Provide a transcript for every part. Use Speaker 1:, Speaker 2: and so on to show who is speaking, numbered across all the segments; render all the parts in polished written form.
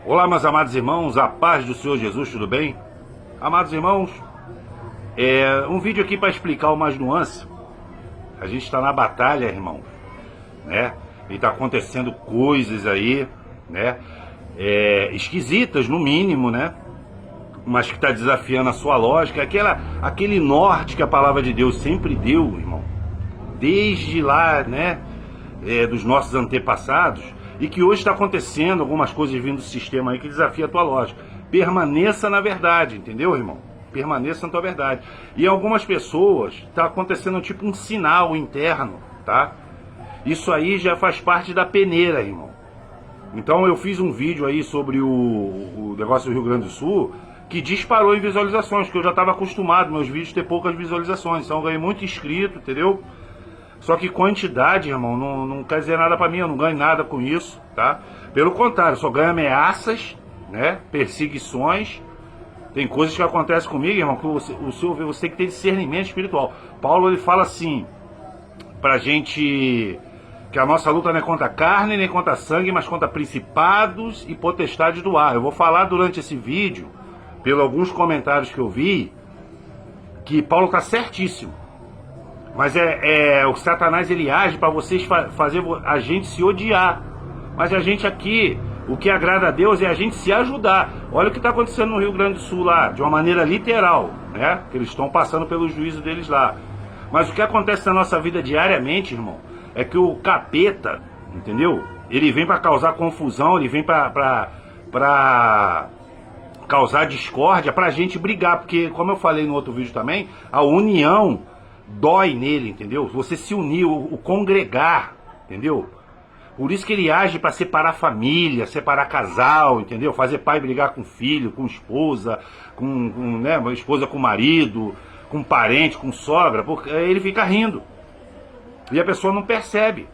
Speaker 1: Olá, meus amados irmãos, a paz do Senhor Jesus, tudo bem? Amados irmãos, um vídeo aqui para explicar umas nuances. A gente está na batalha, irmãos, né? E está acontecendo coisas aí, né? Esquisitas, no mínimo, né? Mas que está desafiando a sua lógica. Aquele norte que a palavra de Deus sempre deu, irmão, desde lá, né? Dos nossos antepassados. E que hoje está acontecendo algumas coisas vindo do sistema aí que desafia a tua lógica. Permaneça na verdade, entendeu, irmão? Permaneça na tua verdade. E algumas pessoas está acontecendo tipo um sinal interno, tá? Isso aí já faz parte da peneira, irmão. Então eu fiz um vídeo aí sobre o negócio do Rio Grande do Sul que disparou em visualizações, porque eu já estava acostumado meus vídeos ter poucas visualizações. Então eu ganhei muito inscrito, entendeu? Só que quantidade, irmão, não quer dizer nada pra mim, eu não ganho nada com isso, tá? Pelo contrário, só ganho ameaças, né? Perseguições. Tem coisas que acontecem comigo, irmão, que você tem que ter discernimento espiritual. Paulo, ele fala assim, pra gente, que a nossa luta não é contra a carne, nem contra a sangue, mas contra principados e potestades do ar. Eu vou falar durante esse vídeo, pelos alguns comentários que eu vi, que Paulo tá certíssimo. Mas o Satanás, ele age para vocês fazer a gente se odiar. Mas a gente aqui, o que agrada a Deus é a gente se ajudar. Olha o que está acontecendo no Rio Grande do Sul lá, de uma maneira literal, né? Que eles estão passando pelo juízo deles lá. Mas o que acontece na nossa vida diariamente, irmão, é que o capeta, entendeu? Ele vem para causar confusão, ele vem para causar discórdia, para a gente brigar. Porque, como eu falei no outro vídeo também, a união dói nele, entendeu? Você se unir, o congregar, entendeu? Por isso que ele age para separar família, separar casal, entendeu? Fazer pai brigar com filho, com esposa, né, uma esposa com marido, com parente, com sogra, porque ele fica rindo. E a pessoa não percebe.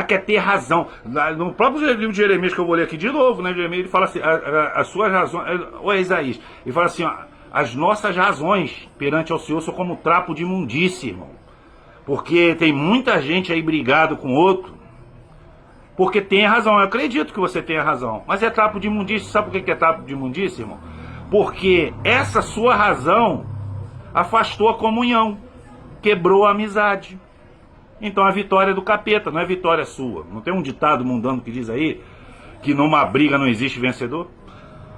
Speaker 1: Quer ter razão. No próprio livro de Jeremias, que eu vou ler aqui de novo, né? Jeremias, ele fala assim, as suas razões, ou Isaías, ele fala assim, ó, as nossas razões perante ao Senhor são como trapo de imundície, irmão. Porque tem muita gente aí brigado com outro, porque tem razão. Eu acredito que você tenha razão, mas é trapo de imundície. Sabe por que é trapo de imundície, irmão? Porque essa sua razão afastou a comunhão, quebrou a amizade. Então a vitória é do capeta, não é vitória sua. Não tem um ditado mundano que diz aí que numa briga não existe vencedor,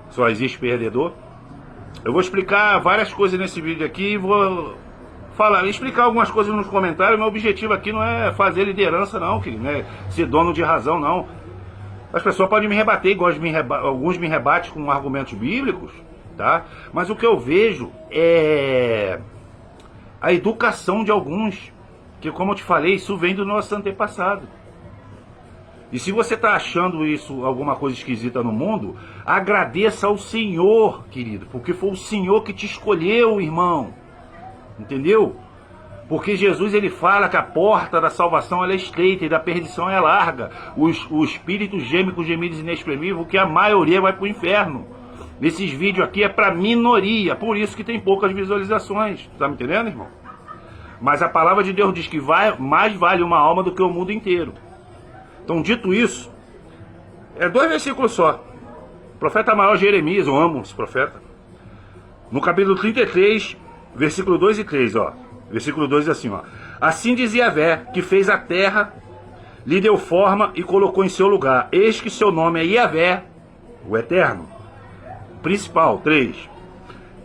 Speaker 1: só existe perdedor? Eu vou explicar várias coisas nesse vídeo aqui e vou explicar algumas coisas nos comentários. Meu objetivo aqui não é fazer liderança não, querido, né? Ser dono de razão não. As pessoas podem me rebater, alguns me rebatem com argumentos bíblicos, tá? Mas o que eu vejo é a educação de alguns, que, como eu te falei, isso vem do nosso antepassado. E se você está achando isso alguma coisa esquisita no mundo, agradeça ao Senhor, querido, porque foi o Senhor que te escolheu, irmão. Entendeu? Porque Jesus, ele fala que a porta da salvação ela é estreita e da perdição é larga. O espírito geme com gemidos inexprimíveis, que a maioria vai para o inferno. Esses vídeos aqui é para minoria, por isso que tem poucas visualizações. Tá me entendendo, irmão? Mas a palavra de Deus diz que mais vale uma alma do que o mundo inteiro. Então, dito isso, 2 versículos só. O profeta maior Jeremias, eu amo esse profeta. No capítulo 33, versículo 2 e 3, ó. Versículo 2 diz assim, ó. Assim diz Yahvé, que fez a terra, lhe deu forma e colocou em seu lugar. Eis que seu nome é Yahvé, o Eterno. Principal, 3.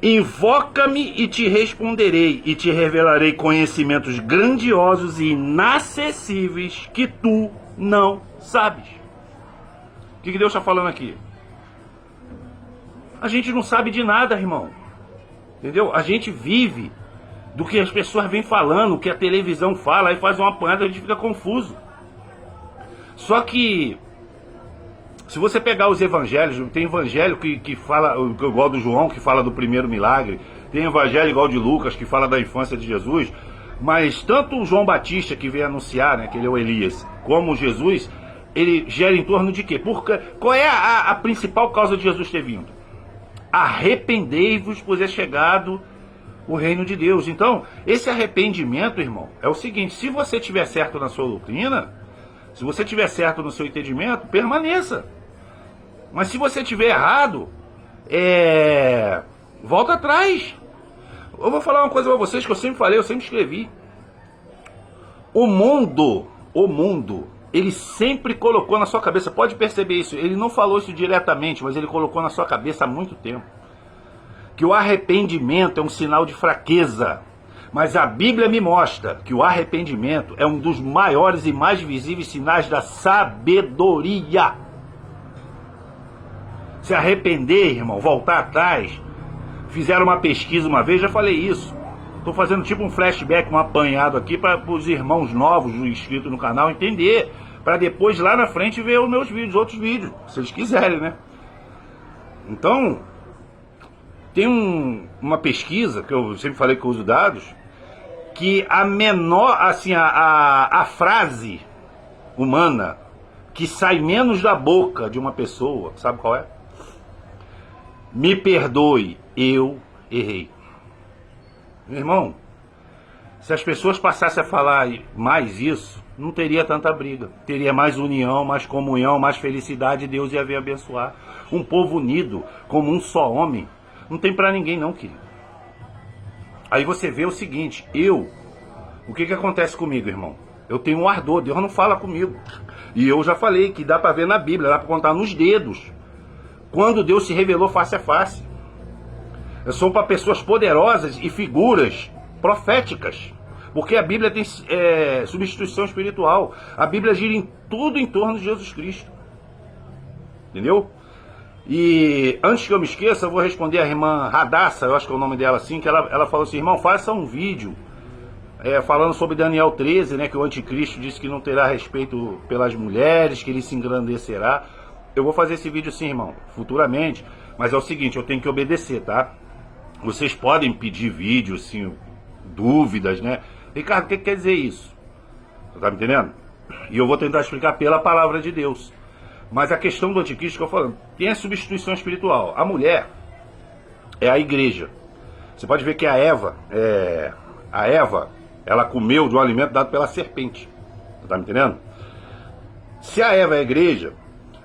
Speaker 1: Invoca-me e te responderei, e te revelarei conhecimentos grandiosos e inacessíveis que tu não sabes. O que Deus está falando aqui? A gente não sabe de nada, irmão. Entendeu? A gente vive do que as pessoas vêm falando, o que a televisão fala, aí faz uma apanhada, a gente fica confuso. Só que, se você pegar os evangelhos, tem evangelho que fala, igual do João, que fala do primeiro milagre, tem evangelho igual de Lucas, que fala da infância de Jesus, mas tanto o João Batista, que veio anunciar, né, que ele é o Elias, como Jesus, ele gera em torno de quê? Porque, qual é a principal causa de Jesus ter vindo? Arrependei-vos, pois é chegado o reino de Deus. Então, esse arrependimento, irmão, é o seguinte: se você estiver certo na sua doutrina, se você estiver certo no seu entendimento, permaneça. Mas se você tiver errado, volta atrás. Eu vou falar uma coisa pra vocês que eu sempre falei, eu sempre escrevi. O mundo, ele sempre colocou na sua cabeça, pode perceber isso, ele não falou isso diretamente, mas ele colocou na sua cabeça há muito tempo, que o arrependimento é um sinal de fraqueza. Mas a Bíblia me mostra que o arrependimento é um dos maiores e mais visíveis sinais da sabedoria. Se arrepender, irmão, voltar atrás. Fizeram uma pesquisa uma vez, já falei isso. Estou fazendo tipo um flashback, um apanhado aqui para os irmãos novos inscritos no canal entender. Para depois lá na frente ver os meus vídeos, outros vídeos, se eles quiserem, né? Então, tem uma pesquisa, que eu sempre falei que eu uso dados, que a menor, assim, a frase humana que sai menos da boca de uma pessoa, sabe qual é? Me perdoe, eu errei. Meu irmão, se as pessoas passassem a falar mais isso, não teria tanta briga. Teria mais união, mais comunhão, mais felicidade, Deus ia vir abençoar. Um povo unido, como um só homem, não tem pra ninguém não, querido. Aí você vê o seguinte, o que acontece comigo, irmão? Eu tenho um ardor, Deus não fala comigo. E eu já falei que dá pra ver na Bíblia, dá pra contar nos dedos, quando Deus se revelou face a face. Eu sou para pessoas poderosas e figuras proféticas, porque a Bíblia tem substituição espiritual. A Bíblia gira tudo em torno de Jesus Cristo. Entendeu? E antes que eu me esqueça, eu vou responder a irmã Radassa, eu acho que é o nome dela assim, que ela falou assim, irmão, faça um vídeo falando sobre Daniel 13, né, que o anticristo disse que não terá respeito pelas mulheres, que ele se engrandecerá. Eu vou fazer esse vídeo sim, irmão, futuramente, mas é o seguinte, eu tenho que obedecer, tá? Vocês podem pedir vídeo, assim, dúvidas, né? Ricardo, o que quer dizer isso? Você tá me entendendo? E eu vou tentar explicar pela palavra de Deus. Mas a questão do anticristo que eu falo, tem a substituição espiritual. A mulher é a igreja. Você pode ver que a Eva, ela comeu de um alimento dado pela serpente. Você tá me entendendo? Se a Eva é a igreja,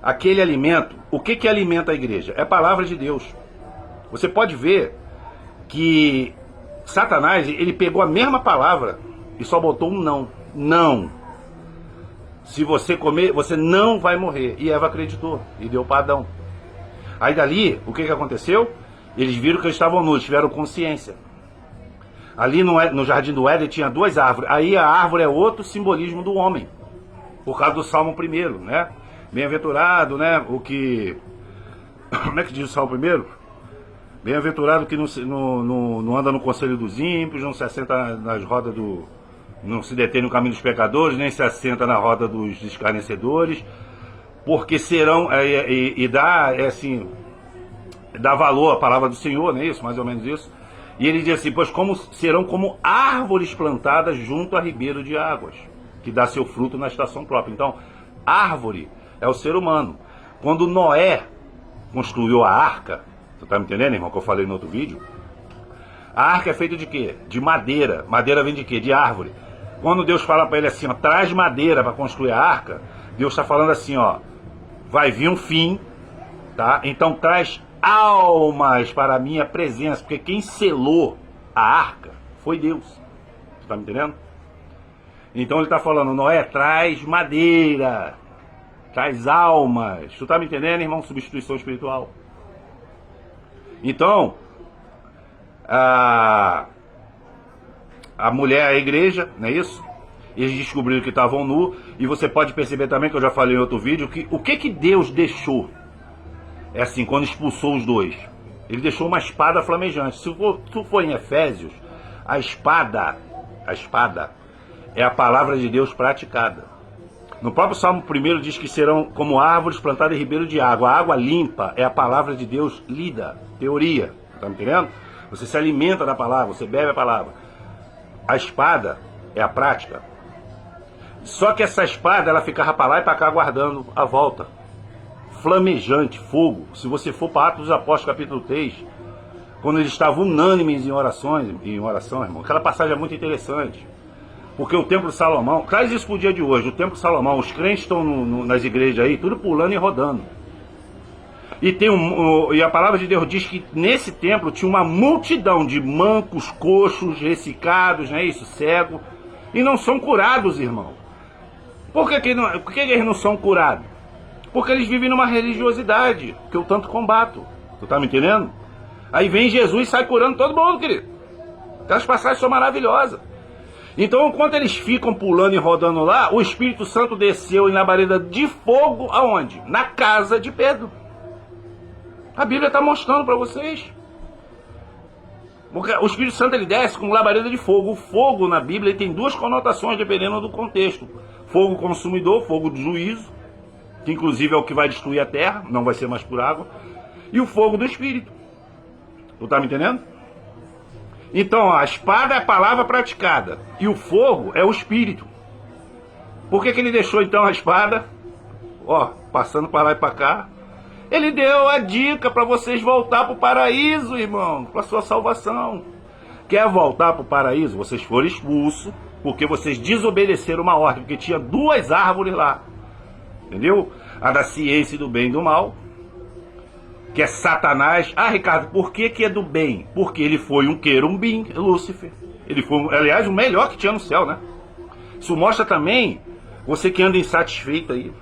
Speaker 1: aquele alimento, o que alimenta a igreja? É a palavra de Deus. Você pode ver que Satanás, ele pegou a mesma palavra e só botou um não. Não. Se você comer, você não vai morrer. E Eva acreditou e deu para Adão. Aí dali, o que aconteceu? Eles viram que eles estavam nus, tiveram consciência. Ali no Jardim do Éden tinha duas árvores. Aí a árvore é outro simbolismo do homem. Por causa do Salmo 1º, né? Bem-aventurado, né? O que... Como é que diz o Salmo 1º? Bem-aventurado que não anda no conselho dos ímpios, não se assenta nas rodas do... Não se detém no caminho dos pecadores, nem se assenta na roda dos escarnecedores, porque serão... dá valor à palavra do Senhor, não é isso? Mais ou menos isso. E ele diz assim, pois serão como árvores plantadas junto a ribeiro de águas, que dá seu fruto na estação própria. Então, árvore é o ser humano. Quando Noé construiu a arca, você tá me entendendo, irmão, que eu falei no outro vídeo? A arca é feita de quê? De madeira. Madeira vem de quê? De árvore. Quando Deus fala para ele assim, ó, traz madeira para construir a arca, Deus está falando assim, ó, vai vir um fim, tá? Então traz almas para a minha presença, porque quem selou a arca foi Deus. Você tá me entendendo? Então ele está falando, Noé, traz madeira, traz almas. Tu tá me entendendo, irmão? Substituição espiritual. Então, a mulher é a igreja, não é isso? Eles descobriram que estavam nu. E você pode perceber também, que eu já falei em outro vídeo, que o que Deus deixou? É assim, quando expulsou os dois, ele deixou uma espada flamejante. Se tu for em Efésios, a espada é a palavra de Deus praticada. No próprio Salmo 1 diz que serão como árvores plantadas em ribeiro de água. A água limpa é a palavra de Deus lida, teoria. Tá me entendendo? Você se alimenta da palavra, você bebe a palavra. A espada é a prática. Só que essa espada, ela ficava para lá e para cá guardando a volta. Flamejante, fogo. Se você for para Atos dos Apóstolos, capítulo 3, quando eles estavam unânimes em oração, irmão, aquela passagem é muito interessante. Porque o Templo de Salomão, traz isso para o dia de hoje, o Templo de Salomão, os crentes estão nas igrejas aí, tudo pulando e rodando. E, e a palavra de Deus diz que nesse templo tinha uma multidão de mancos, coxos, ressecados, não é isso? Cego. E não são curados, irmão. Por que eles não são curados? Porque eles vivem numa religiosidade que eu tanto combato. Tu tá me entendendo? Aí vem Jesus e sai curando todo mundo, querido. Aquelas passagens são maravilhosas. Então, enquanto eles ficam pulando e rodando lá, o Espírito Santo desceu em labareda de fogo aonde? Na casa de Pedro. A Bíblia está mostrando para vocês. Porque o Espírito Santo ele desce com labareda de fogo. O fogo na Bíblia ele tem duas conotações dependendo do contexto. Fogo consumidor, fogo de juízo, que inclusive é o que vai destruir a terra, não vai ser mais por água. E o fogo do Espírito. Tu tá me entendendo? Então, a espada é a palavra praticada. E o fogo é o Espírito. Por que ele deixou então a espada? Ó, passando para lá e para cá. Ele deu a dica para vocês voltar para o paraíso, irmão. Para a sua salvação. Quer voltar para o paraíso? Vocês foram expulsos. Porque vocês desobedeceram uma ordem. Porque tinha duas árvores lá. Entendeu? A da ciência e do bem e do mal. Que é Satanás. Ah, Ricardo, por que é do bem? Porque ele foi um querubim, Lúcifer. Ele foi, aliás, o melhor que tinha no céu, né? Isso mostra também, você que anda insatisfeito aí.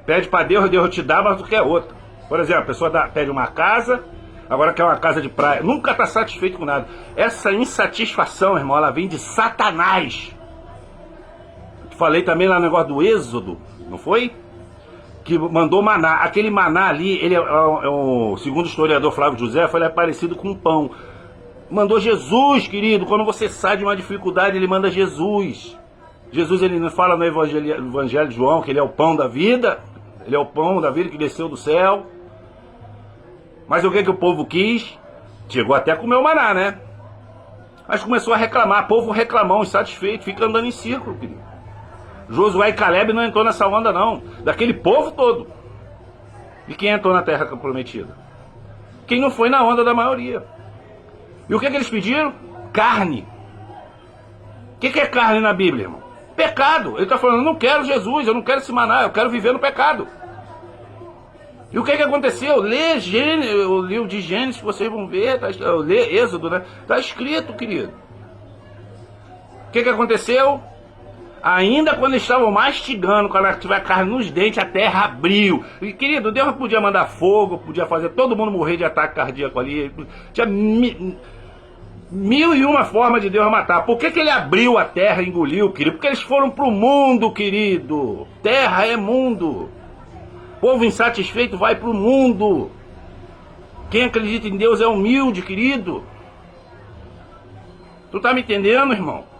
Speaker 1: Pede para Deus, Deus te dá, mas tu quer outra. Por exemplo, a pessoa pede uma casa, agora quer uma casa de praia. Nunca está satisfeito com nada. Essa insatisfação, irmão, ela vem de Satanás. Falei também lá no negócio do Êxodo, não foi? Que mandou maná. Aquele maná ali, ele segundo o historiador Flávio José, ele é parecido com um pão. Mandou Jesus, querido. Quando você sai de uma dificuldade, ele manda Jesus. Jesus, ele não fala no Evangelho de João que ele é o pão da vida. Ele é o pão da vida que desceu do céu. Mas o que o povo quis? Chegou até a comer o maná, né? Mas começou a reclamar. Povo reclamão, insatisfeito, fica andando em círculo, querido. Josué e Caleb não entrou nessa onda não, daquele povo todo. E quem entrou na terra prometida? Quem não foi na onda da maioria. E o que eles pediram? Carne. O que é carne na Bíblia, irmão? Pecado. Ele está falando, eu não quero Jesus, eu não quero esse maná, eu quero viver no pecado. E o que aconteceu? Lê o livro de Gênesis, vocês vão ver, lê Êxodo, né? Está escrito, querido. O que aconteceu? Ainda quando estavam mastigando, quando tiver carne nos dentes, a terra abriu. E, querido, Deus podia mandar fogo, podia fazer todo mundo morrer de ataque cardíaco ali. Tinha mil e uma formas de Deus matar. Por que ele abriu a terra e engoliu, querido? Porque eles foram pro mundo, querido. Terra é mundo. Povo insatisfeito vai pro mundo. Quem acredita em Deus é humilde, querido. Tu tá me entendendo, irmão?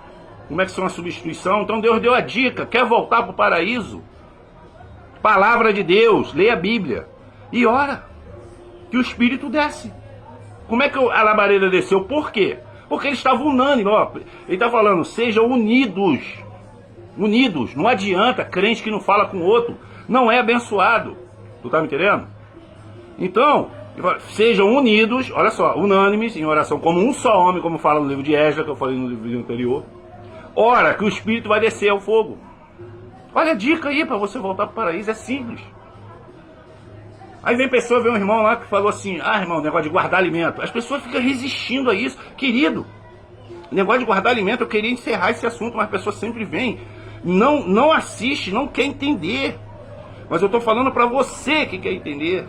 Speaker 1: Como é que são a substituição? Então Deus deu a dica, quer voltar para o paraíso? Palavra de Deus, leia a Bíblia e ora, que o Espírito desce. Como é que a labareda desceu? Por quê? Porque ele estava unânime, ó. Ele está falando, sejam unidos. Unidos, não adianta, crente que não fala com o outro, não é abençoado. Tu tá me entendendo? Então, sejam unidos, olha só, unânimes, em oração como um só homem, como fala no livro de Esdras, que eu falei no livro anterior. Ora, que o Espírito vai descer ao fogo. Olha a dica aí para você voltar para o paraíso, é simples. Aí vem pessoa, vem um irmão lá que falou assim, irmão, negócio de guardar alimento. As pessoas ficam resistindo a isso. Querido, negócio de guardar alimento, eu queria encerrar esse assunto, mas a pessoa sempre vem. Não assiste, não quer entender. Mas eu estou falando para você que quer entender.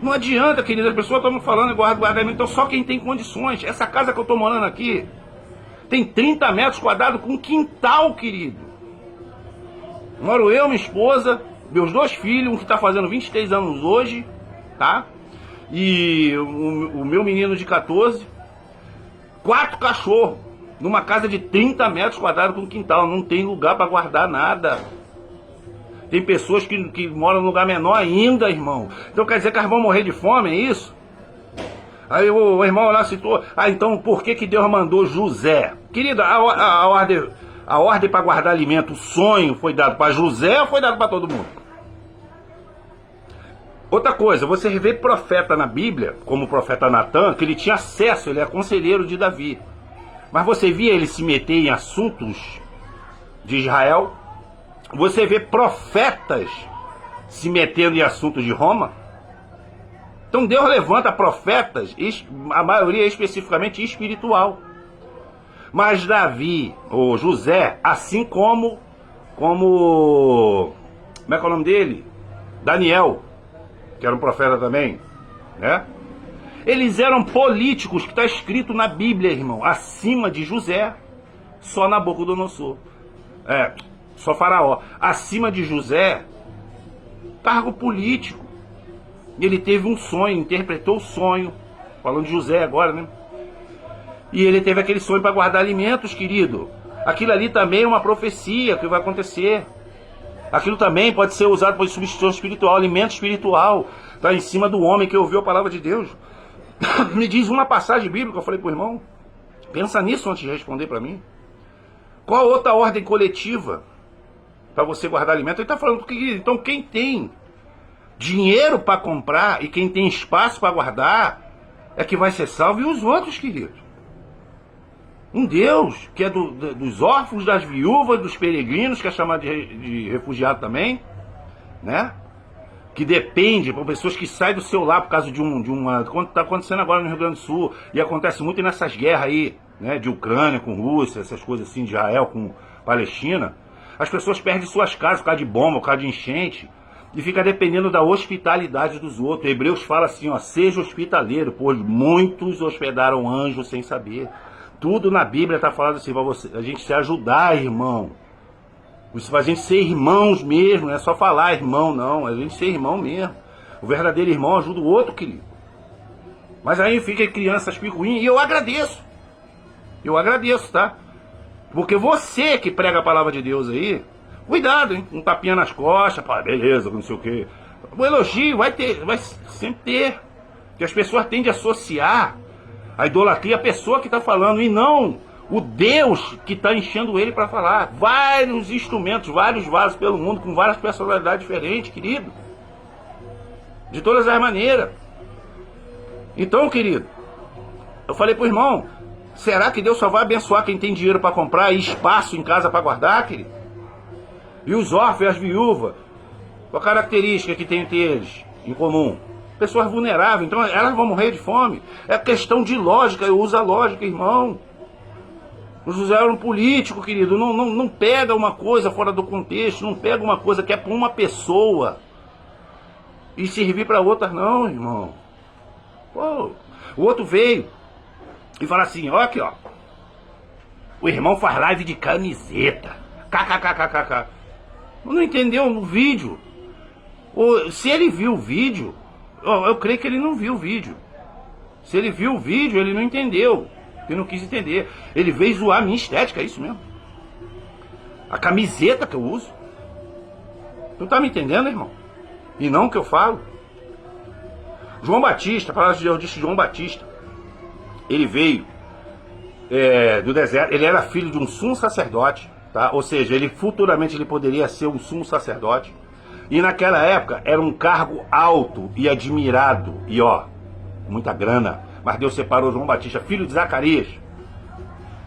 Speaker 1: Não adianta, querido, as pessoas estão falando de guardar alimento, então só quem tem condições. Essa casa que eu estou morando aqui, tem 30 metros quadrados com quintal, querido. Moro eu, minha esposa, meus 2 filhos, um que está fazendo 23 anos hoje, tá? E o meu menino de 14. 4 cachorros, numa casa de 30 metros quadrados com quintal. Não tem lugar para guardar nada. Tem pessoas que moram num lugar menor ainda, irmão. Então quer dizer que elas vão morrer de fome, é isso? Aí o irmão lá citou, então por que Deus mandou José? Querida, a ordem para guardar alimento, o sonho foi dado para José ou foi dado para todo mundo? Outra coisa, você vê profeta na Bíblia, como o profeta Natan, que ele tinha acesso, ele é conselheiro de Davi. Mas você via ele se meter em assuntos de Israel? Você vê profetas se metendo em assuntos de Roma. Então Deus levanta profetas, a maioria especificamente espiritual. Mas Davi, ou José, assim como é que é o nome dele? Daniel, que era um profeta também, né? Eles eram políticos, que está escrito na Bíblia, irmão, acima de José, só Nabucodonosor. Só Faraó. Acima de José, cargo político. Ele teve um sonho, interpretou o sonho, falando de José agora, né? E ele teve aquele sonho para guardar alimentos, querido. Aquilo ali também é uma profecia que vai acontecer. Aquilo também pode ser usado para substituição espiritual, alimento espiritual. Está em cima do homem que ouviu a palavra de Deus. Me diz uma passagem bíblica, eu falei para o irmão. Pensa nisso antes de responder para mim. Qual outra ordem coletiva para você guardar alimento? Ele está falando que então quem tem dinheiro para comprar e quem tem espaço para guardar é que vai ser salvo, e os outros, querido. Um Deus que é dos órfãos, das viúvas, dos peregrinos, que é chamado de refugiado também, né? Que depende, para pessoas que saem do seu lar por causa de uma... Quando está acontecendo agora no Rio Grande do Sul, e acontece muito nessas guerras aí, né? De Ucrânia com Rússia, essas coisas assim, de Israel com Palestina, as pessoas perdem suas casas por causa de bomba, por causa de enchente, e fica dependendo da hospitalidade dos outros. Hebreus fala assim, ó, seja hospitaleiro, pois muitos hospedaram anjos sem saber. Tudo na Bíblia está falando assim, para você, a gente se ajudar, irmão. Isso para a gente ser irmãos mesmo, não é só falar irmão, não. A gente ser irmão mesmo. O verdadeiro irmão ajuda o outro, querido. Mas aí fica crianças picuinhas, e eu agradeço. Eu agradeço, tá? Porque você que prega a palavra de Deus aí, cuidado, hein? Um tapinha nas costas, pá, beleza, não sei o quê. O elogio vai sempre ter. Porque as pessoas tendem a associar a idolatria à pessoa que está falando, e não o Deus que está enchendo ele para falar. Vários instrumentos, vários vasos pelo mundo, com várias personalidades diferentes, querido. De todas as maneiras. Então, querido, eu falei pro irmão, será que Deus só vai abençoar quem tem dinheiro para comprar e espaço em casa para guardar, querido? E os órfãos e as viúvas, qual a característica que tem entre eles em comum? Pessoas vulneráveis, então elas vão morrer de fome. É questão de lógica, eu uso a lógica, irmão. O José era um político, querido, não pega uma coisa fora do contexto, não pega uma coisa que é para uma pessoa e servir para outras não, irmão. Pô, o outro veio e fala assim, ó aqui, ó, o irmão faz live de camiseta, kkkkkk. Não entendeu o vídeo. Se ele viu o vídeo, eu creio que ele não viu o vídeo. Se ele viu o vídeo, ele não entendeu. Ele não quis entender. Ele veio zoar a minha estética, é isso mesmo. A camiseta que eu uso. Tu tá me entendendo, irmão? E não o que eu falo. João Batista, a palavra de Deus disse João Batista. Ele veio do deserto, ele era filho de um sumo sacerdote, tá? Ou seja, ele futuramente ele poderia ser um sumo sacerdote. E naquela época era um cargo alto e admirado. E ó, muita grana. Mas Deus separou João Batista, filho de Zacarias.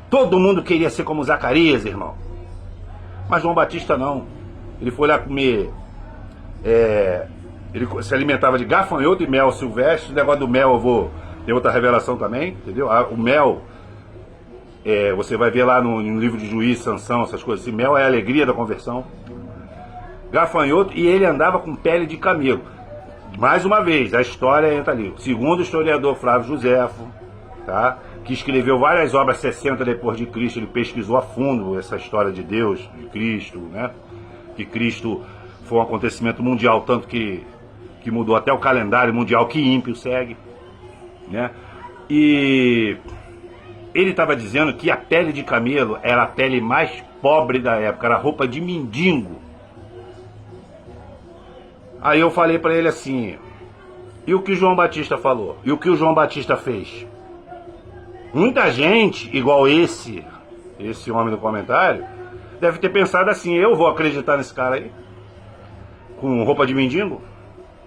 Speaker 1: Todo mundo queria ser como Zacarias, irmão. Mas João Batista não. Ele foi lá comer... ele se alimentava de gafanhoto e mel silvestre. O negócio do mel eu vou... Tem outra revelação também, entendeu? O mel... você vai ver lá no livro de Juízes, Sansão, essas coisas assim. Mel é a alegria da conversão. Gafanhoto, e ele andava com pele de camelo. Mais uma vez, a história entra ali. Segundo o historiador Flávio Josefo, tá? Que escreveu várias obras 60 depois de Cristo, ele pesquisou a fundo essa história de Deus, de Cristo, né? Que Cristo foi um acontecimento mundial, tanto que mudou até o calendário mundial que ímpio segue, né? E ele estava dizendo que a pele de camelo era a pele mais pobre da época, era roupa de mendigo. Aí eu falei para ele assim, e o que João Batista falou? E o que o João Batista fez? Muita gente, igual esse homem do comentário, deve ter pensado assim, eu vou acreditar nesse cara aí? Com roupa de mendigo?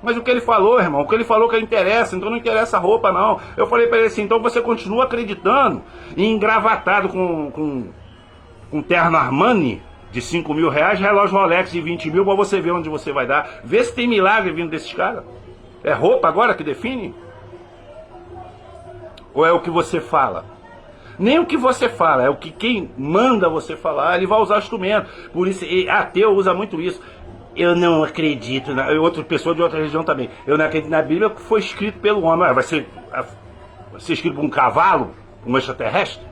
Speaker 1: Mas o que ele falou, irmão, o que ele falou que interessa, então não interessa a roupa não. Eu falei para ele assim, então você continua acreditando e engravatado com terno Armani, de 5 mil reais, relógio Rolex de 20 mil, pra você ver onde você vai dar. Vê se tem milagre vindo desses caras. É roupa agora que define? Ou é o que você fala? Nem o que você fala, é o que quem manda você falar, ele vai usar o instrumento. Por isso, ateu usa muito isso. Eu não acredito, outra pessoa de outra religião também. Eu não acredito na Bíblia que foi escrito pelo homem. Vai ser escrito por um cavalo, um extraterrestre?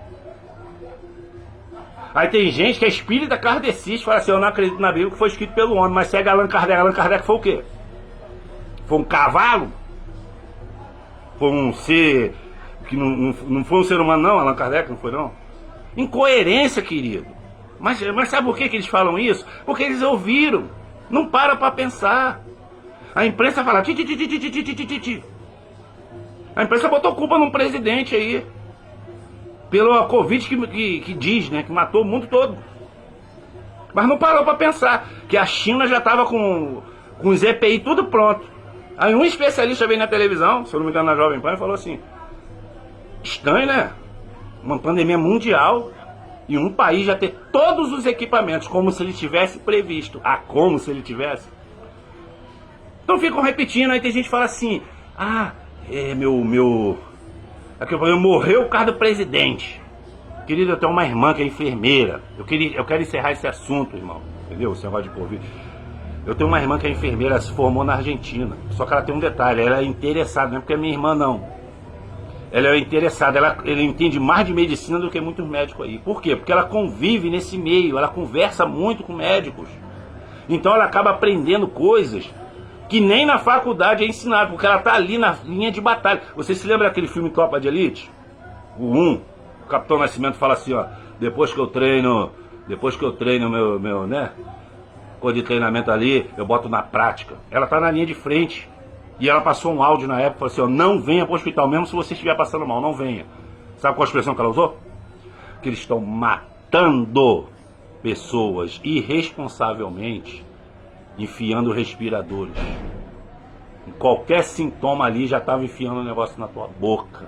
Speaker 1: Aí tem gente que é espírita kardecista, fala assim, eu não acredito na Bíblia que foi escrito pelo homem, mas segue Allan Kardec. Allan Kardec foi o quê? Foi um cavalo? Foi um ser que não foi um ser humano não, Allan Kardec não foi não? Incoerência, querido. Mas sabe por que eles falam isso? Porque eles ouviram. Não para pra pensar. A imprensa fala ti, ti, ti, ti, ti, ti, ti, ti, ti. A imprensa botou culpa num presidente aí. Pela Covid que diz, né? Que matou o mundo todo. Mas não parou pra pensar que a China já tava com os EPI tudo pronto. Aí um especialista veio na televisão, se eu não me engano na Jovem Pan, e falou assim, estranho, né? Uma pandemia mundial e um país já ter todos os equipamentos, como se ele tivesse previsto. Ah, como se ele tivesse? Então ficam repetindo, aí tem gente que fala assim, morreu o cara do presidente. Querido, eu tenho uma irmã que é enfermeira. Eu quero encerrar esse assunto, irmão. Entendeu? Esse negócio de Covid. Eu tenho uma irmã que é enfermeira, ela se formou na Argentina. Só que ela tem um detalhe, ela é interessada, não é porque é minha irmã não. Ela é interessada, ela entende mais de medicina do que muitos médicos aí. Por quê? Porque ela convive nesse meio, ela conversa muito com médicos. Então ela acaba aprendendo coisas que nem na faculdade é ensinado, porque ela tá ali na linha de batalha. Você se lembra daquele filme Tropa de Elite? O 1, o Capitão Nascimento fala assim, ó, depois que eu treino meu, né, coisa de treinamento ali, eu boto na prática. Ela tá na linha de frente. E ela passou um áudio na época, falou assim, ó, não venha pro hospital, mesmo se você estiver passando mal, não venha. Sabe qual a expressão que ela usou? Que eles estão matando pessoas irresponsavelmente, enfiando respiradores. Em qualquer sintoma ali já estava enfiando um negócio na tua boca.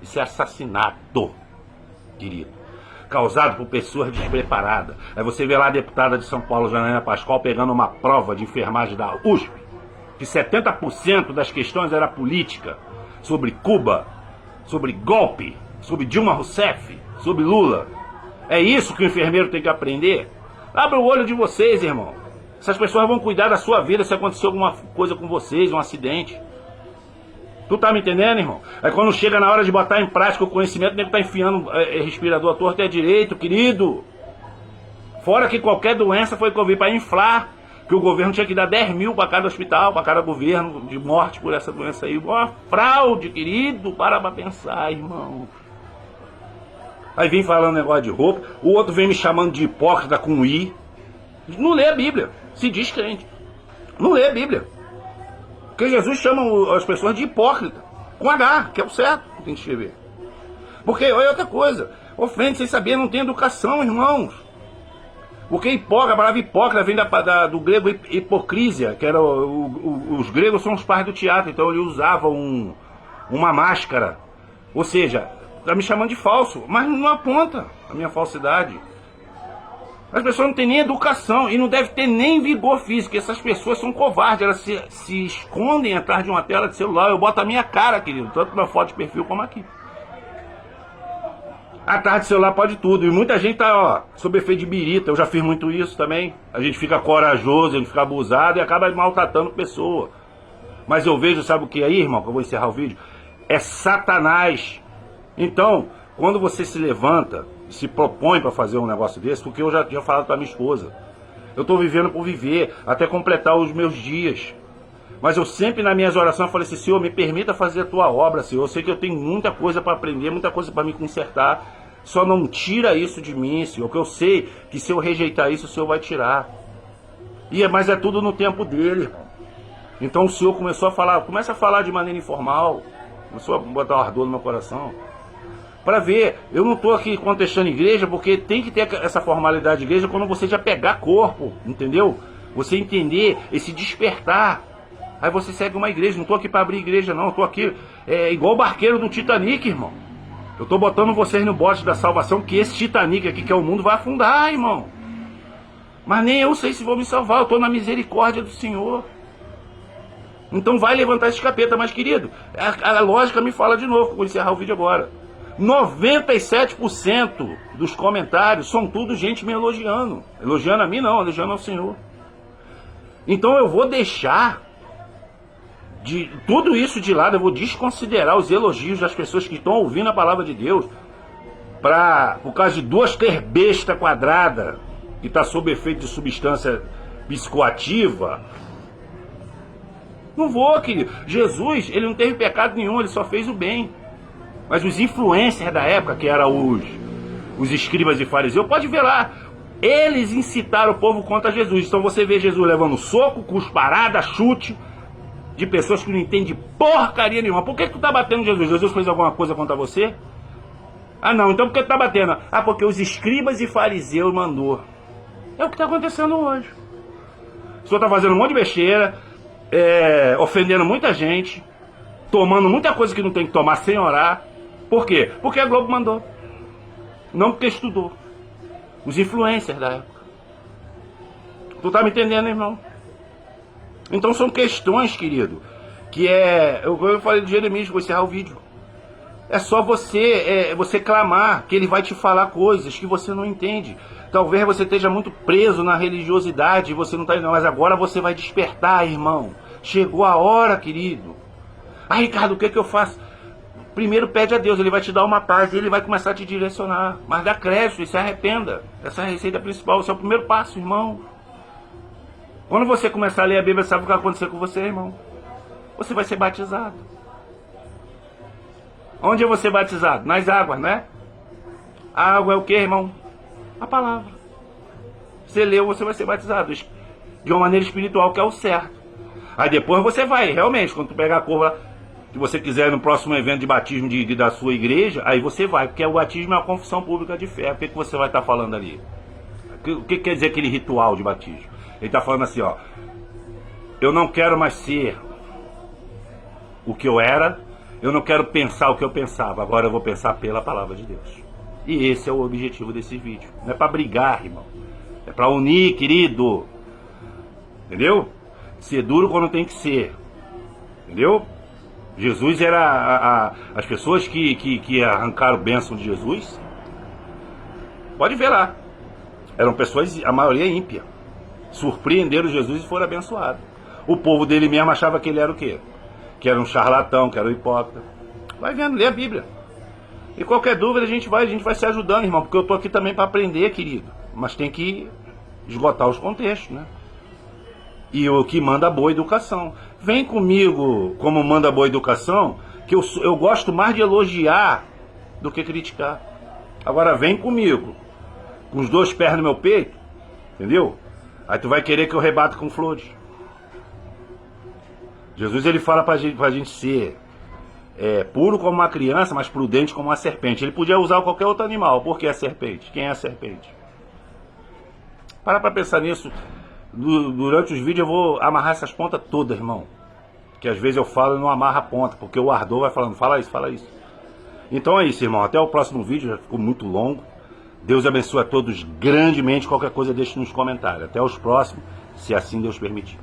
Speaker 1: Isso é assassinato, querido. Causado por pessoas despreparadas. Aí você vê lá a deputada de São Paulo, Janaína Pascoal, pegando uma prova de enfermagem da USP, que 70% das questões era política, sobre Cuba, sobre golpe, sobre Dilma Rousseff, sobre Lula. É isso que o enfermeiro tem que aprender? Abra o olho de vocês, irmão. Essas pessoas vão cuidar da sua vida se acontecer alguma coisa com vocês, um acidente. Tu tá me entendendo, irmão? Aí quando chega na hora de botar em prática o conhecimento, o nego tá enfiando respirador à torta e à direito, querido. Fora que qualquer doença foi convite para inflar, que o governo tinha que dar 10 mil para cada hospital, para cada governo, de morte por essa doença aí. Uma fraude, querido, para pensar, irmão. Aí vem falando negócio de roupa, o outro vem me chamando de hipócrita com I. Não lê a Bíblia, se diz crente. Não lê a Bíblia. Porque Jesus chama as pessoas de hipócrita, com H, que é o certo que tem que escrever. Porque, olha outra coisa, ofende sem saber, não tem educação, irmãos. Porque a palavra hipócrita vem do grego hipocrisia, que era os gregos são os pais do teatro, então eles usavam uma máscara. Ou seja, está me chamando de falso, mas não aponta a minha falsidade. As pessoas não têm nem educação e não devem ter nem vigor físico. Essas pessoas são covardes, elas se escondem atrás de uma tela de celular. Eu boto a minha cara, querido, tanto na foto de perfil como aqui. Atrás de celular pode tudo. E muita gente tá, ó, sob efeito de birita. Eu já fiz muito isso também. A gente fica corajoso, a gente fica abusado e acaba maltratando pessoa. Mas eu vejo, sabe o que é aí, irmão? Que eu vou encerrar o vídeo. É Satanás. Então, quando você se levanta, se propõe para fazer um negócio desse, porque eu já tinha falado para minha esposa. Eu tô vivendo por viver, até completar os meus dias. Mas eu sempre nas minhas orações falei assim, Senhor, me permita fazer a tua obra, Senhor. Eu sei que eu tenho muita coisa para aprender, muita coisa para me consertar. Só não tira isso de mim, Senhor, que eu sei que se eu rejeitar isso, o Senhor vai tirar. Mas é tudo no tempo dele, irmão. Então o Senhor começa a falar de maneira informal. Começou a botar um ardor no meu coração. Para ver, eu não estou aqui contestando igreja, porque tem que ter essa formalidade de igreja quando você já pegar corpo, entendeu? Você entender esse despertar. Aí você segue uma igreja, não estou aqui para abrir igreja não, estou aqui igual o barqueiro do Titanic, irmão. Eu estou botando vocês no bote da salvação, que esse Titanic aqui, que é o mundo, vai afundar, irmão. Mas nem eu sei se vou me salvar, eu estou na misericórdia do Senhor. Então vai levantar esse capeta, mas querido, a lógica me fala de novo, vou encerrar o vídeo agora. 97% dos comentários são tudo gente me elogiando. Elogiando a mim não, elogiando ao Senhor. Então eu vou deixar de tudo isso de lado, eu vou desconsiderar os elogios das pessoas que estão ouvindo a palavra de Deus por causa de duas besta quadrada que está sob efeito de substância psicoativa. Não vou, querido. Jesus, ele não teve pecado nenhum, ele só fez o bem. Mas os influencers da época, que eram os escribas e fariseus, pode ver lá, eles incitaram o povo contra Jesus. Então você vê Jesus levando soco, cusparada, chute, de pessoas que não entendem porcaria nenhuma. Por que tu tá batendo Jesus? Jesus fez alguma coisa contra você? Ah não, então por que tu tá batendo? Ah, porque os escribas e fariseus mandou. É o que está acontecendo hoje. O senhor está fazendo um monte de besteira, ofendendo muita gente, tomando muita coisa que não tem que tomar sem orar. Por quê? Porque a Globo mandou. Não porque estudou. Os influencers da época. Tu tá me entendendo, irmão? Então são questões, querido, que eu falei de Jeremias, vou encerrar o vídeo. É só você clamar, que ele vai te falar coisas que você não entende. Talvez você esteja muito preso na religiosidade e você não está indo, mas agora você vai despertar, irmão. Chegou a hora, querido. Ah, Ricardo, o que eu faço? Primeiro pede a Deus, ele vai te dar uma paz e ele vai começar a te direcionar. Mas dá crédito e se arrependa. Essa é a receita principal, esse é o primeiro passo, irmão. Quando você começar a ler a Bíblia, sabe o que vai acontecer com você, irmão? Você vai ser batizado. Onde eu vou ser batizado? Nas águas, né? A água é o que, irmão? A palavra. Você leu, você vai ser batizado de uma maneira espiritual, que é o certo. Aí depois você vai, realmente, quando tu pegar a curva, se você quiser no próximo evento de batismo da sua igreja, aí você vai, porque o batismo é uma confissão pública de fé. O que você vai estar falando ali? O que quer dizer aquele ritual de batismo? Ele está falando assim, ó, eu não quero mais ser o que eu era, eu não quero pensar o que eu pensava, agora eu vou pensar pela palavra de Deus. E esse é o objetivo desse vídeo. Não é para brigar, irmão. É para unir, querido. Entendeu? Ser duro quando tem que ser. Entendeu? Jesus era as pessoas que arrancaram bênção de Jesus. Pode ver lá. Eram pessoas, a maioria ímpia. Surpreenderam Jesus e foram abençoados. O povo dele mesmo achava que ele era o quê? Que era um charlatão, que era um hipócrita. Vai vendo, lê a Bíblia. E qualquer dúvida a gente vai se ajudando, irmão. Porque eu tô aqui também para aprender, querido. Mas tem que esgotar os contextos, né? E o que manda boa educação. Vem comigo como manda boa educação, que eu gosto mais de elogiar do que criticar. Agora vem comigo, com os dois pés no meu peito, entendeu? Aí tu vai querer que eu rebata com flores. Jesus, ele fala pra gente ser puro como uma criança, mas prudente como uma serpente. Ele podia usar qualquer outro animal. Por que a serpente? Quem é a serpente? Para pra pensar nisso. Durante os vídeos eu vou amarrar essas pontas todas, irmão. Que às vezes eu falo e não amarro a ponta, porque o ardor vai falando, fala isso, fala isso. Então é isso, irmão. Até o próximo vídeo, já ficou muito longo. Deus abençoe a todos grandemente. Qualquer coisa deixe nos comentários. Até os próximos, se assim Deus permitir.